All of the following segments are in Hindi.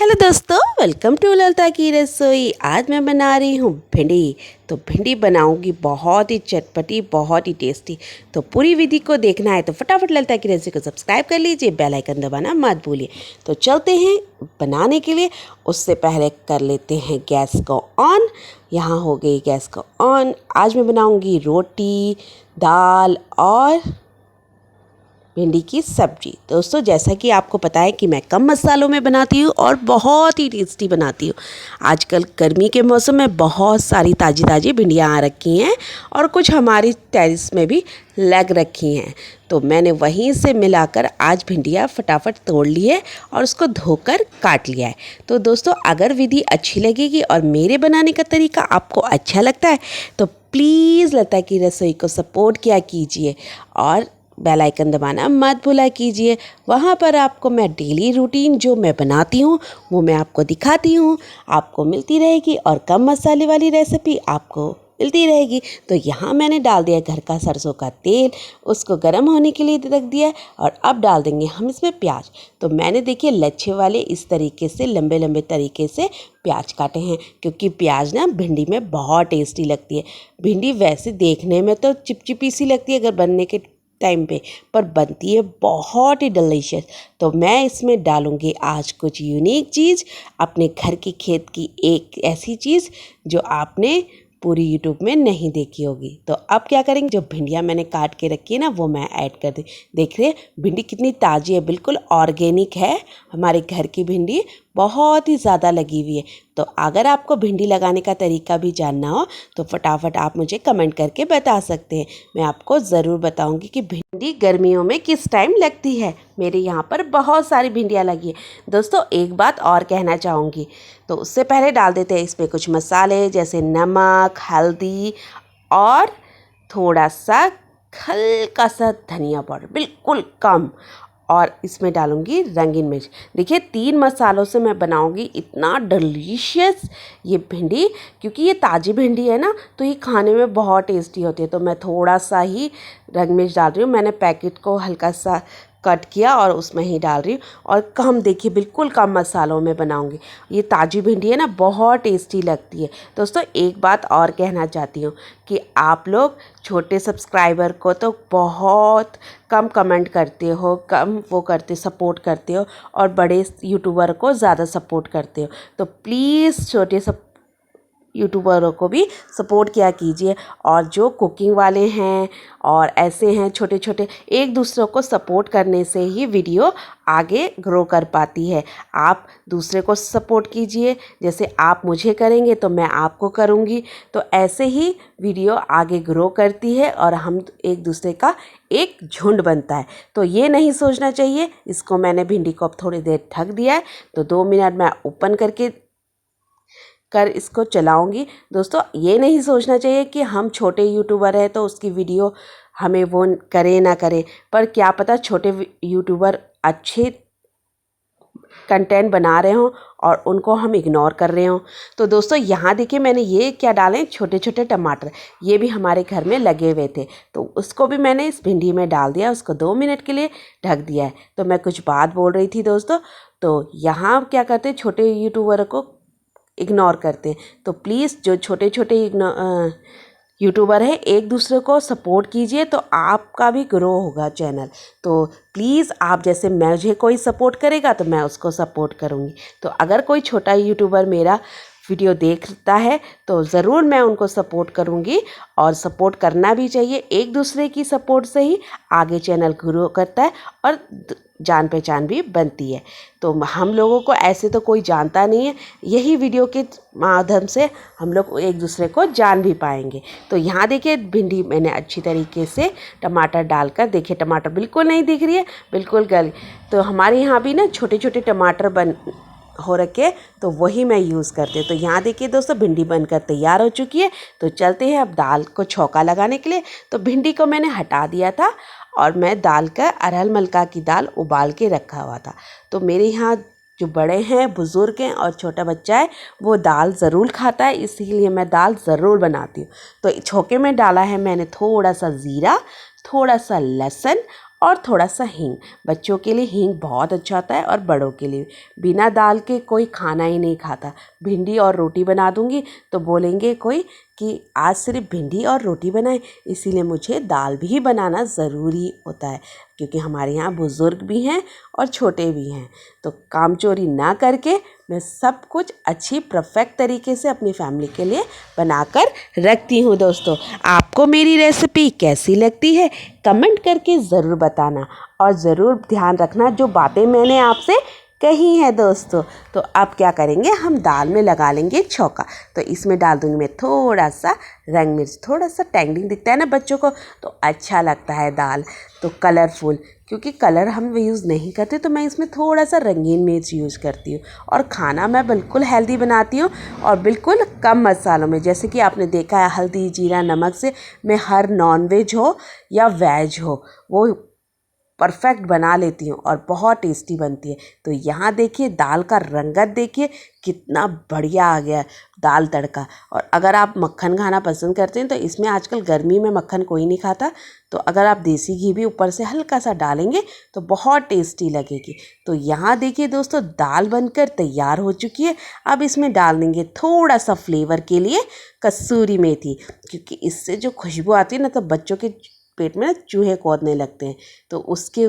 हेलो दोस्तों, वेलकम टू ललिता की रसोई। आज मैं बना रही हूँ भिंडी। तो भिंडी बनाऊंगी बहुत ही चटपटी, बहुत ही टेस्टी। तो पूरी विधि को देखना है तो फटाफट ललिता की रसोई को सब्सक्राइब कर लीजिए, बेल आइकन दबाना मत भूलिए। तो चलते हैं बनाने के लिए। उससे पहले कर लेते हैं गैस को ऑन। यहाँ हो गई गैस को ऑन। आज मैं बनाऊँगी रोटी, दाल और भिंडी की सब्जी। दोस्तों, जैसा कि आपको पता है कि मैं कम मसालों में बनाती हूँ और बहुत ही टेस्टी बनाती हूँ। आजकल गर्मी के मौसम में बहुत सारी ताज़ी ताज़ी भिंडियाँ आ रखी हैं और कुछ हमारी टेरेस में भी लग रखी हैं। तो मैंने वहीं से मिलाकर आज भिंडियाँ फटाफट तोड़ ली है और उसको धोकर काट लिया है। तो दोस्तों, अगर विधि अच्छी लगेगी और मेरे बनाने का तरीका आपको अच्छा लगता है तो प्लीज़ ललिता की रसोई को सपोर्ट किया कीजिए और बेल आइकन दबाना मत भूला कीजिए। वहाँ पर आपको मैं डेली रूटीन जो मैं बनाती हूँ वो मैं आपको दिखाती हूँ, आपको मिलती रहेगी और कम मसाले वाली रेसिपी आपको मिलती रहेगी। तो यहाँ मैंने डाल दिया घर का सरसों का तेल, उसको गर्म होने के लिए रख दिया और अब डाल देंगे हम इसमें प्याज। तो मैंने देखिए लच्छे वाले इस तरीके से लंबे लंबे तरीके से प्याज काटे हैं, क्योंकि प्याज ना भिंडी में बहुत टेस्टी लगती है। भिंडी वैसे देखने में तो चिपचिपी सी लगती है अगर बनने के टाइम पे, पर बनती है बहुत ही डिलीशियस। तो मैं इसमें डालूँगी आज कुछ यूनिक चीज़, अपने घर की खेत की एक ऐसी चीज़ जो आपने पूरी यूट्यूब में नहीं देखी होगी। तो अब क्या करेंगे, जो भिंडियाँ मैंने काट के रखी है ना वो मैं ऐड कर दी। देख रहे हैं भिंडी कितनी ताज़ी है, बिल्कुल ऑर्गेनिक है। हमारे घर की भिंडी बहुत ही ज़्यादा लगी हुई है। तो अगर आपको भिंडी लगाने का तरीका भी जानना हो तो फटाफट आप मुझे कमेंट करके बता सकते हैं। मैं आपको ज़रूर बताऊंगी कि भिंडी गर्मियों में किस टाइम लगती है। मेरे यहाँ पर बहुत सारी भिंडियाँ लगी है। दोस्तों, एक बात और कहना चाहूँगी, तो उससे पहले डाल देते हैं इसमें कुछ मसाले जैसे नमक, हल्दी और थोड़ा सा हल्का सा धनिया पाउडर, बिल्कुल कम। और इसमें डालूंगी रंगीन मिर्च। देखिए 3 मसालों से मैं बनाऊंगी इतना डिलीशियस ये भिंडी, क्योंकि ये ताज़ी भिंडी है ना तो ये खाने में बहुत टेस्टी होती है। तो मैं थोड़ा सा ही रंग मिर्च डाल रही हूँ। मैंने पैकेट को हल्का सा कट किया और उसमें ही डाल रही हूँ और कम, देखिए बिल्कुल कम मसालों में बनाऊंगी। ये ताज़ी भिंडी है ना बहुत टेस्टी लगती है। दोस्तों, एक बात और कहना चाहती हूँ कि आप लोग छोटे सब्सक्राइबर को तो बहुत कम कमेंट करते हो, कम वो करते सपोर्ट करते हो और बड़े यूट्यूबर को ज़्यादा सपोर्ट करते हो। तो प्लीज़ छोटे यूट्यूबरों को भी सपोर्ट किया कीजिए। और जो कुकिंग वाले हैं और ऐसे हैं छोटे छोटे, एक दूसरे को सपोर्ट करने से ही वीडियो आगे ग्रो कर पाती है। आप दूसरे को सपोर्ट कीजिए, जैसे आप मुझे करेंगे तो मैं आपको करूँगी। तो ऐसे ही वीडियो आगे ग्रो करती है और हम एक दूसरे का एक झुंड बनता है। तो ये नहीं सोचना चाहिए। इसको मैंने भिंडी को अब थोड़ी देर ढक दिया है, तो 2 मिनट मैं ओपन करके इसको चलाऊंगी। दोस्तों, ये नहीं सोचना चाहिए कि हम छोटे यूट्यूबर हैं तो उसकी वीडियो हमें वो करे ना करे, पर क्या पता छोटे यूट्यूबर अच्छे कंटेंट बना रहे हों और उनको हम इग्नोर कर रहे हों। तो दोस्तों, यहाँ देखिए मैंने ये क्या डाले, छोटे छोटे टमाटर, ये भी हमारे घर में लगे हुए थे तो उसको भी मैंने इस भिंडी में डाल दिया, उसको 2 मिनट के लिए ढक दिया है। तो मैं कुछ बात बोल रही थी दोस्तों, तो यहाँ क्या करते हैं छोटे यूट्यूबर को इग्नोर करते हैं। तो प्लीज़ जो छोटे छोटे यूट्यूबर है एक दूसरे को सपोर्ट कीजिए तो आपका भी ग्रो होगा चैनल। तो प्लीज़ आप जैसे मुझे कोई सपोर्ट करेगा तो मैं उसको सपोर्ट करूँगी। तो अगर कोई छोटा यूट्यूबर मेरा वीडियो देखता है तो ज़रूर मैं उनको सपोर्ट करूँगी और सपोर्ट करना भी चाहिए। एक दूसरे की सपोर्ट से ही आगे चैनल ग्रो करता है और जान पहचान भी बनती है। तो हम लोगों को ऐसे तो कोई जानता नहीं है, यही वीडियो के माध्यम से हम लोग एक दूसरे को जान भी पाएंगे। तो यहाँ देखिए भिंडी मैंने अच्छी तरीके से टमाटर डालकर, देखिए टमाटर बिल्कुल नहीं दिख रही है, बिल्कुल गल। तो हमारे यहाँ भी ना छोटे छोटे टमाटर हो रखे, तो वही मैं यूज़ करती हूँ। तो यहाँ देखिए दोस्तों भिंडी बनकर तैयार हो चुकी है। तो चलते हैं अब दाल को छौंका लगाने के लिए। तो भिंडी को मैंने हटा दिया था और मैं दाल का अरहर मलका की दाल उबाल के रखा हुआ था। तो मेरे यहाँ जो बड़े हैं, बुज़ुर्ग हैं और छोटा बच्चा है वो दाल ज़रूर खाता है, इसीलिए मैं दाल ज़रूर बनाती हूँ। तो छौंके में डाला है मैंने थोड़ा सा ज़ीरा, थोड़ा सा लहसुन और थोड़ा सा हींग। बच्चों के लिए हींग बहुत अच्छा होता है और बड़ों के लिए। बिना दाल के कोई खाना ही नहीं खाता। भिंडी और रोटी बना दूंगी तो बोलेंगे कोई कि आज सिर्फ भिंडी और रोटी बनाए, इसीलिए मुझे दाल भी बनाना ज़रूरी होता है, क्योंकि हमारे यहाँ बुज़ुर्ग भी हैं और छोटे भी हैं। तो काम चोरी ना करके मैं सब कुछ अच्छी परफेक्ट तरीके से अपनी फैमिली के लिए बनाकर रखती हूँ। दोस्तों, आपको मेरी रेसिपी कैसी लगती है कमेंट करके ज़रूर बताना, और ज़रूर ध्यान रखना जो बातें मैंने आपसे कही है दोस्तों। तो अब क्या करेंगे, हम दाल में लगा लेंगे छौंका। तो इसमें डाल दूँगी मैं थोड़ा सा रंग मिर्च, थोड़ा सा टैंगिंग दिखता है ना बच्चों को तो अच्छा लगता है दाल, तो कलरफुल, क्योंकि कलर हम यूज़ नहीं करते तो मैं इसमें थोड़ा सा रंगीन मिर्च यूज़ करती हूँ। और खाना मैं बिल्कुल हेल्दी बनाती हूँ और बिल्कुल कम मसालों में। जैसे कि आपने देखा है हल्दी जीरा नमक से मैं हर नॉनवेज हो या वेज हो वो परफेक्ट बना लेती हूँ और बहुत टेस्टी बनती है। तो यहाँ देखिए दाल का रंगत देखिए कितना बढ़िया आ गया दाल तड़का। और अगर आप मक्खन खाना पसंद करते हैं तो इसमें आजकल गर्मी में मक्खन कोई नहीं खाता, तो अगर आप देसी घी भी ऊपर से हल्का सा डालेंगे तो बहुत टेस्टी लगेगी। तो यहाँ देखिए दोस्तों दाल बनकर तैयार हो चुकी है। अब इसमें डाल देंगे थोड़ा सा फ्लेवर के लिए कसूरी मेथी, क्योंकि इससे जो खुशबू आती है ना तो बच्चों के पेट में चूहे कूदने लगते हैं, तो उससे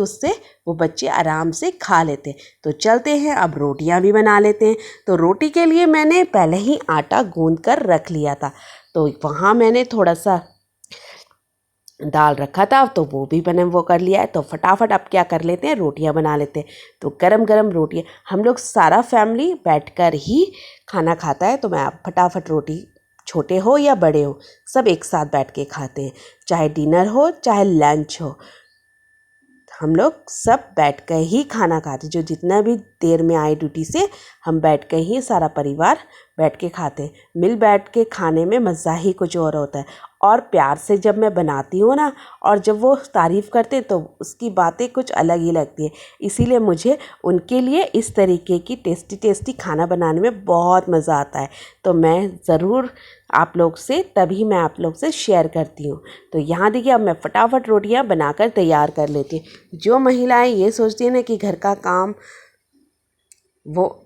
वो बच्चे आराम से खा लेते हैं। तो चलते हैं अब रोटियां भी बना लेते हैं। तो रोटी के लिए मैंने पहले ही आटा गूंद कर रख लिया था, तो वहाँ मैंने थोड़ा सा दाल रखा था तो वो भी मैंने वो कर लिया है। तो फटाफट अब क्या कर लेते हैं, रोटियां बना लेते हैं। तो गरम गरम रोटियां, हम लोग सारा फैमिली बैठकर ही खाना खाता है, तो मैं अब फटाफट रोटी, छोटे हो या बड़े हो सब एक साथ बैठ के खाते हैं, चाहे डिनर हो चाहे लंच हो, हम लोग सब बैठ कर ही खाना खाते। जो जितना भी देर में आए ड्यूटी से हम बैठ कर ही सारा परिवार बैठ के खाते हैं। मिल बैठ के खाने में मज़ा ही कुछ और होता है। और प्यार से जब मैं बनाती हूँ ना और जब वो तारीफ़ करते हैं तो उसकी बातें कुछ अलग ही लगती है। इसीलिए मुझे उनके लिए इस तरीके की टेस्टी टेस्टी खाना बनाने में बहुत मज़ा आता है। तो मैं ज़रूर आप लोग से तभी मैं आप लोग से शेयर करती हूँ। तो यहाँ देखिए अब मैं फटाफट रोटियाँ बनाकर तैयार कर लेती हूँ। जो महिलाएं ये सोचती हैं ना कि घर का काम वो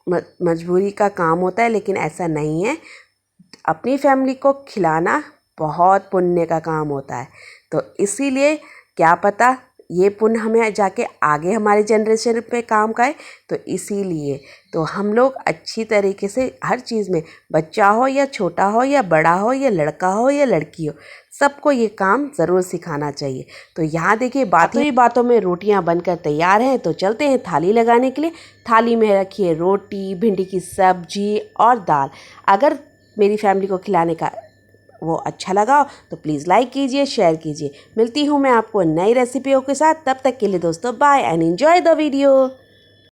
मजबूरी का काम होता है, लेकिन ऐसा नहीं है। अपनी फैमिली को खिलाना बहुत पुण्य का काम होता है। तो इसीलिए क्या पता ये पुण्य हमें जाके आगे हमारे जनरेशन पे काम का है। तो इसीलिए तो हम लोग अच्छी तरीके से हर चीज़ में, बच्चा हो या छोटा हो या बड़ा हो या लड़का हो या लड़की हो, सबको ये काम ज़रूर सिखाना चाहिए। तो यहाँ देखिए बातों में रोटियाँ बनकर तैयार हैं। तो चलते हैं थाली लगाने के लिए। थाली में रखिए रोटी, भिंडी की सब्जी और दाल। अगर मेरी फैमिली को खिलाने का वो अच्छा लगा तो प्लीज़ लाइक कीजिए, शेयर कीजिए। मिलती हूँ मैं आपको नई रेसिपियों के साथ। तब तक के लिए दोस्तों bye and enjoy the video.